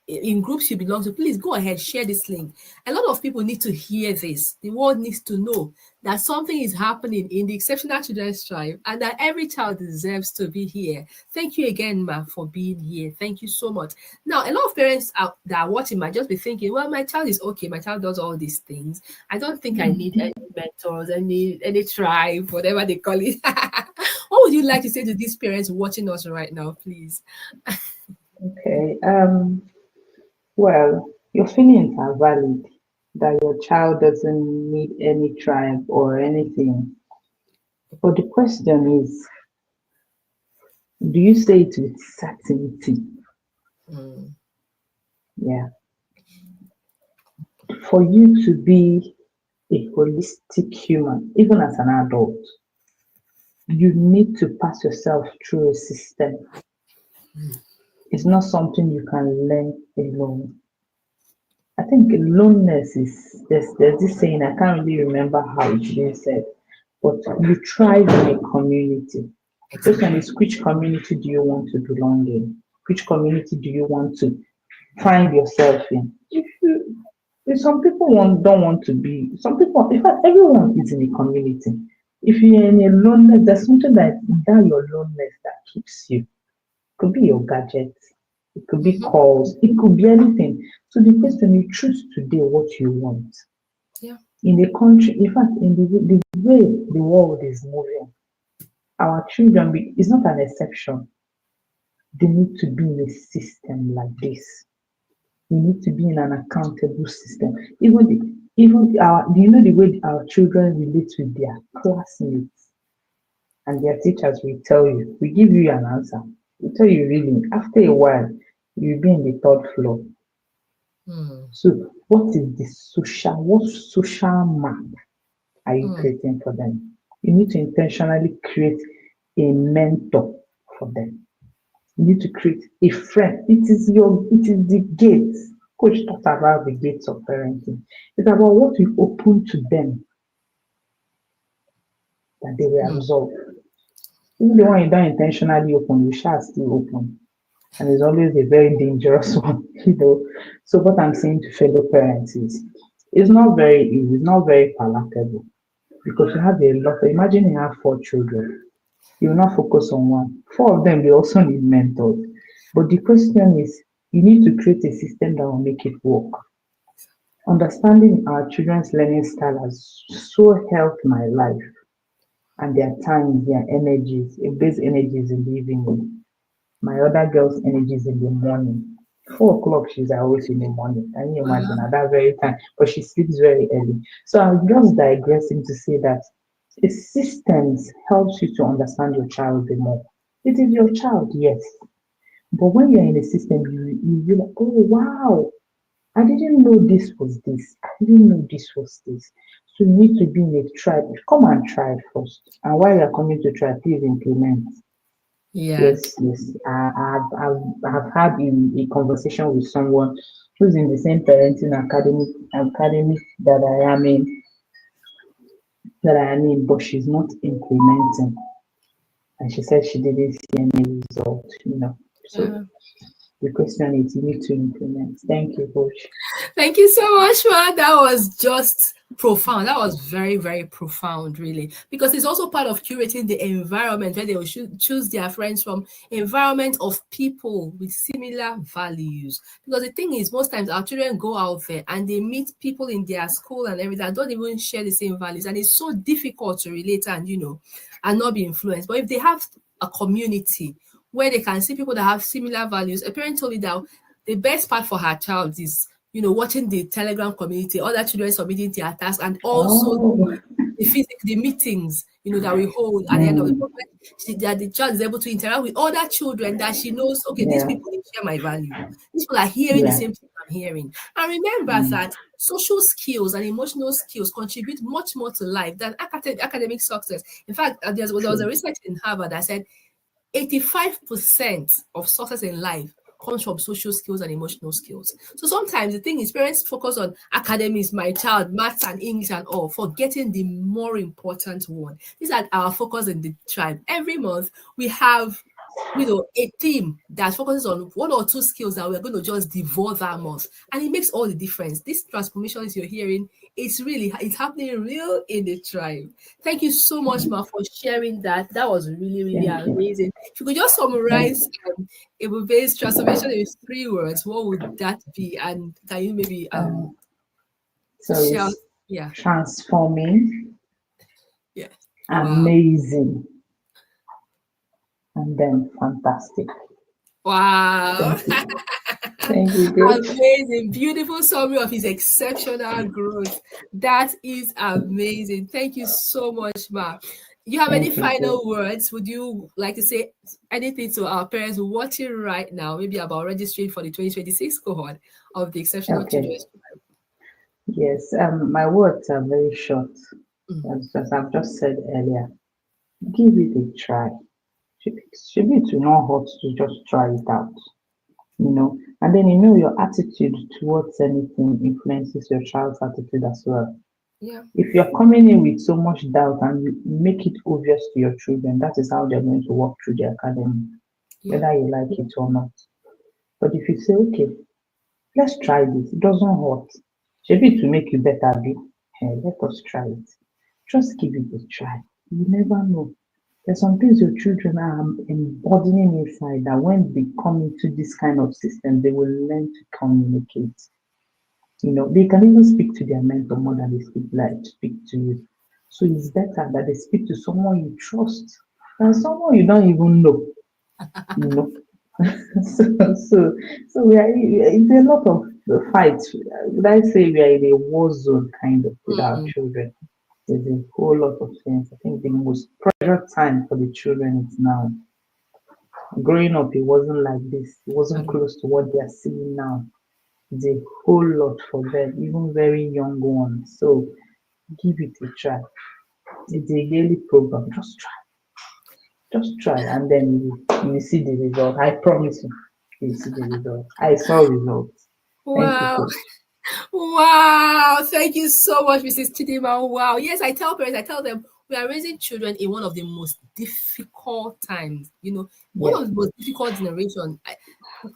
in groups you belong to, please go ahead, share this link. A lot of people need to hear this. The world needs to know that something is happening in the Exceptional Children's Tribe and that every child deserves to be here. Thank you again, Ma, for being here. Thank you so much. Now, a lot of parents that are watching might just be thinking, well, my child is okay. My child does all these things. I don't think I need any mentors, any tribe, whatever they call it. What would you like to say to these parents watching us right now, please? Okay. Well, your feelings are valid that your child doesn't need any tribe or anything. But the question is, do you say it with certainty? Mm. Yeah. For you to be a holistic human, even as an adult, you need to pass yourself through a system. It's not something you can learn alone. I think aloneness is there's this saying, I can't really remember how it's being said, but you thrive in a community. The question is, which community do you want to belong in? Which community do you want to find yourself in? If some people don't want to be, some people, in fact, everyone is in a community. If you're in a loneliness, there's something that your loneliness that keeps you. It could be your gadget, it could be calls, it could be anything. So the question, you choose today what you want. Yeah. In the country, in fact, in the way the world is moving, our children is not an exception. They need to be in a system like this. We need to be in an accountable system. Even our, do you know the way our children relate with their classmates and their teachers will tell you, we give you an answer. We tell you really, after a while, you'll be in the third floor. So what social map are you creating for them? You need to intentionally create a mentor for them. You need to create a friend. It is the gates. Coach talked about the gates of parenting. It's about what you open to them that they will absorb. Even the one you don't intentionally open, you shall still open. And it's always a very dangerous one. So what I'm saying to fellow parents is it's not very easy, it's not very palatable. Because you have a lot. Imagine you have 4 children. You will not focus on one. 4 of them, they also need mentors. But the question is, you need to create a system that will make it work. Understanding our children's learning style has so helped my life and their time, their energies, base energies in the evening. My other girl's energies in the morning. 4 o'clock, she's always in the morning. Can you imagine at that very time? But she sleeps very early. So I'm just digressing to say that a systems helps you to understand your child the more. It is your child, yes. But when you're in a system, you realize, oh wow, I didn't know this was this. I didn't know this was this. So you need to be in a tribe. Come and try first. And while you're coming to try, please implement. Yeah. Yes, yes. I've had a conversation with someone who's in the same parenting academy that I am in, but she's not implementing. And she said she didn't see any result. So Yeah. the question is, you need to implement. Thank you, coach. Thank you so much, man. That was just profound. That was very, very profound, really, because it's also part of curating the environment where they will choose their friends from environment of people with similar values. Because the thing is, most times our children go out there and they meet people in their school and everything that don't even share the same values, and it's so difficult to relate and not be influenced. But if they have a community where they can see people that have similar values, a parent told me that the best part for her child is watching the Telegram community, other children submitting their tasks, and also Oh, the meetings, that we hold at the end of the month. That the child is able to interact with other children that she knows, okay, these yeah, people they share my value. These people are hearing the yeah. same thing I'm hearing. And remember that social skills and emotional skills contribute much more to life than academic success. In fact, there was a True. research in Harvard that said 85% of success in life comes from social skills and emotional skills. So sometimes the thing is, parents focus on academics, my child, maths and English and all, forgetting the more important one. These are our focus in the tribe. Every month we have a team that focuses on 1 or 2 skills that we're going to just devour that month, and it makes all the difference. This transformations you're hearing, it's happening real in the tribe. Thank you so much, Ma, for sharing that. That was really, really Thank you. amazing. If you could just summarize Ebube's transformation in 3 words, what would that be? And can you maybe So share? it's Yeah, transforming, yeah. Wow. amazing, and then fantastic. Wow. Thank you. Thank you, coach. Amazing. Beautiful summary of his exceptional growth. That is amazing. Thank you so much, Ma. You have any Thank you, coach. final words? Would you like to say anything to our parents watching right now, maybe about registering for the 2026 cohort of the Exceptional Okay. Children's? Yes. My words are very short. Mm, As I've just said earlier, give it a try. Should be to not hurt to just try it out. And then your attitude towards anything influences your child's attitude as well. yeah, If you're coming in with so much doubt and you make it obvious to your children, that is how they're going to walk through the academy, yeah. whether you like it or not. But if you say, okay, let's try this, it doesn't hurt. Maybe to make you better, let us try it. Just give it a try. You never know. There's some things your children are embodying inside that when they come into this kind of system, they will learn to communicate. They can even speak to their mentor more than they speak to you. So it's better that they speak to someone you trust than someone you don't even know. You know. so, so, so we are. It's a lot of fights. Would I say we are in a war zone kind of with our Mm, children? There's a whole lot of things. I think the most pressure time for the children is now. Growing up, it wasn't like this. It wasn't mm. close to what they are seeing now. It's a whole lot for them, even very young ones. So give it a try. It's a yearly program. Just try, and then you will see the result. I promise you, you will see the result. I saw results. Thank you, Wow. coach. Wow, thank you so much, Mrs. Chidima. Wow. Yes, I tell them we are raising children in one of the most difficult times, one Yes, of the most difficult generations.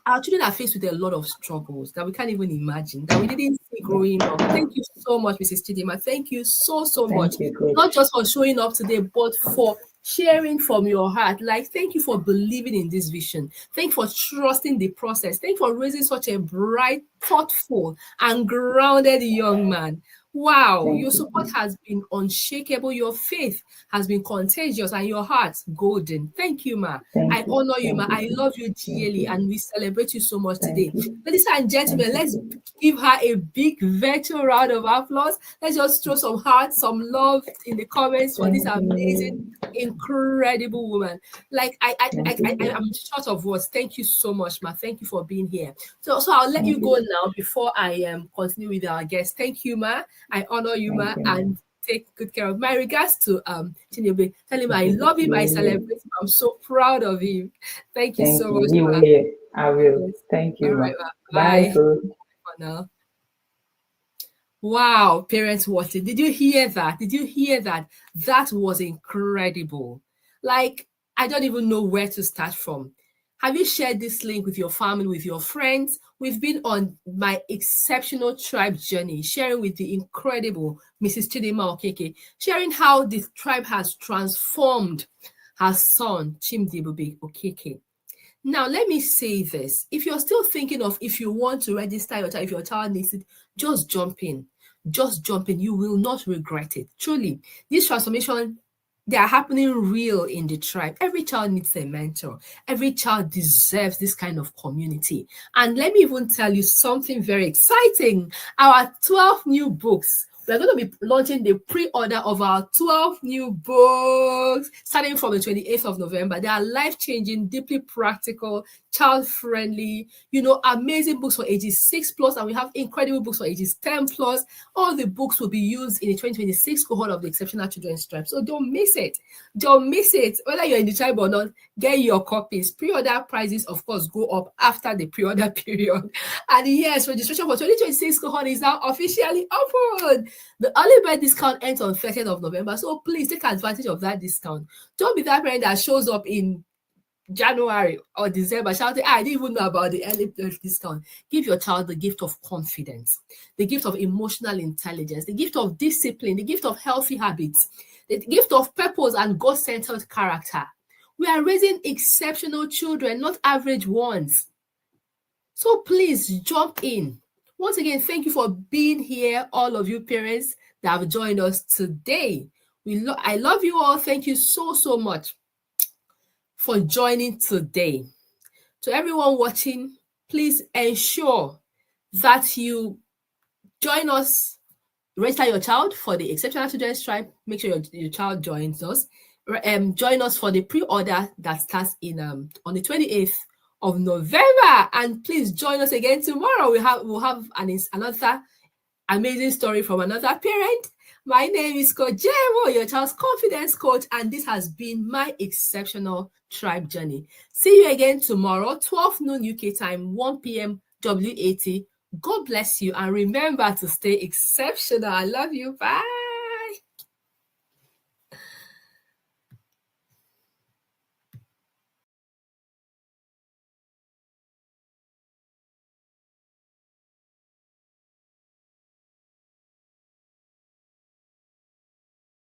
Our children are faced with a lot of struggles that we can't even imagine, that we didn't see yes. growing up. Thank you so much, Mrs. Chidima. Thank you so, so much. Thank you, coach. Not just for showing up today, but for sharing from your heart. Like, thank you for believing in this vision. Thank you for trusting the process. Thank you for raising such a bright, thoughtful, and grounded young man. Wow, Thank your you, support has been unshakable. Your faith has been contagious, and your heart golden. Thank you, Ma. thank I you, honor you, thank Ma. you, I love you thank dearly, you, and we celebrate you so much thank today. you, Ladies and thank gentlemen, you, let's coach. give her a big virtual round of applause. Let's just throw some hearts, some love in the comments for this Thank amazing, you, incredible woman. Like thank you, I'm coach. short of words. Thank you so much, Ma. Thank you for being here. So I'll let Thank you go you, now before I continue with our guest. Thank you, Ma. I honor you, thank Ma, you, man. and take good care of my regards to Chinebe. Tell him I Okay, love him, you I will hear. celebrate him. I'm so proud of him. Thank you Thank so you. much, You will Ma. hear. I will. Yes. Thank All you, right, man. Ma. Bye, Bye coach. for now. Wow, parents watching. Did you hear that? Did you hear that? That was incredible. Like, I don't even know where to start from. Have you shared this link with your family, with your friends? We've been on my exceptional tribe journey, sharing with the incredible Mrs. Chidima Okeke, sharing how this tribe has transformed her son, Chimdibube Okeke. Now, let me say this. If you're still thinking of if you want to register your child, if your child needs it, just jump in. Just jump in. You will not regret it. Truly, this transformation, they are happening real in the tribe. Every child needs a mentor. Every child deserves this kind of community. And let me even tell you something very exciting. Our 12 new books, we're going to be launching the pre-order of our 12 new books starting from the 28th of November. They are life-changing, deeply practical, child-friendly, amazing books for ages 6 plus, and we have incredible books for ages 10 plus. All the books will be used in the 2026 cohort of the Exceptional Children's Tribe. So don't miss it. Don't miss it. Whether you're in the tribe or not, get your copies. Pre-order prices, of course, go up after the pre-order period. And yes, registration for 2026 cohort is now officially open. The early bird discount ends on 30th of November. So please take advantage of that discount. Don't be that parent that shows up in January or December shouting, I didn't even know about the early birth discount. Give your child the gift of confidence, the gift of emotional intelligence, the gift of discipline, the gift of healthy habits, the gift of purpose and God-centered character. We are raising exceptional children, not average ones. So please jump in. Once again, thank you for being here, all of you parents that have joined us today. I love you all. Thank you so much for joining today. To everyone watching, please ensure that you join us, register your child for the Exceptional Children's Tribe. Make sure your child joins us. Join us for the pre-order that starts in on the 28th of November. And please join us again tomorrow. We'll have another amazing story from another parent. My name is Coach Jemo, your child's confidence coach, and this has been my Exceptional Tribe journey. See you again tomorrow, 12 noon UK time, 1 p.m. WAT. God bless you, and remember to stay exceptional. I love you. Bye.